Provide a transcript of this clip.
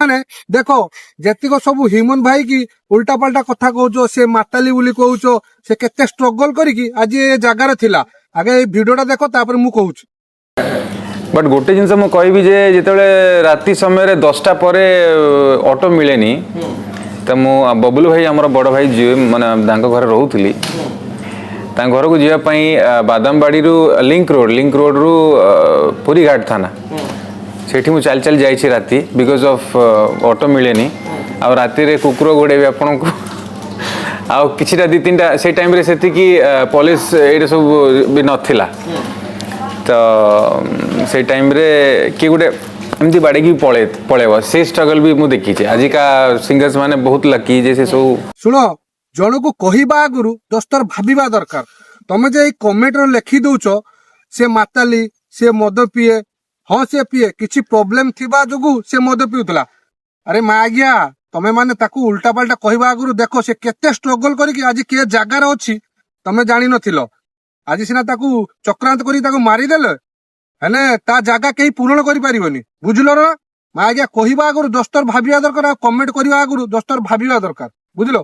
ମାନେ ଦେଖ ଯେତିକ ସବୁ ହ୍ୟୁମାନ ଭାଇ କି ଉଲ୍ଟା ପାଲ୍ଟା କଥା କହୁଛ ସେ ମାତାଲି ବୋଲି କହୁଛ ସେ କେତେ ଷ୍ଟ୍ରଗଲ କରିକି ଆଜି ଏ ଜାଗାରେ ଥିଲା ଆगे এই ভিডিওটা দেখো তারপরে মু কହୁছি बट गोटे जिनस मु कहबी जे जेतेबेले राति समय 10टा पर ऑटो मिलेनी तो मु बबलू भाई आमर बड़ भाई जी माने तांको घर रहउथली तांको घर को जीवा पई बादामबाड़ी रु लिंक रोड रु पुरी घाट थाना सेठी मु चल चल जाई छी राति बिकॉज ऑफ ऑटो मिलेनी आ राति रे कुकुर गोडे भी आपन को आ किछिटा दी तीनटा से टाइम रे सेति की पुलिस एटे सब भी नथिला तो से टाइम रे कि गोटे एमती बाड़े की पळेबो से स्ट्रगल भी मु देखी छे आजि का सिंगर्स माने बहुत लकी जैसे सब सुनो जण को कहिबा आगुरु दस्तर भाबिबा दरकार तमे जे कमेंट रो लिखि दउचो से माताली से मद पिए हाँ से पिए किछि प्रॉब्लम थिबा जोगु से मद पिउतला अरे मागिया तमे माने ताकू उल्टा पाल्टा कहिबा आगुरु देखो से केते स्ट्रगल करिकि आज के जागा रे अछि तमे जानि नथिलो आज सिना ताकू चक्रांत करी ताकू मारी देले हेने ता जागा केही पूर्ण करि परिबनी बुझलो ना मागिया कहिबा आगुरु दस्तर भाबिबा दरकार कमेंट करिबा आगुरु दस्तर भाबिबा दरकार बुझलो।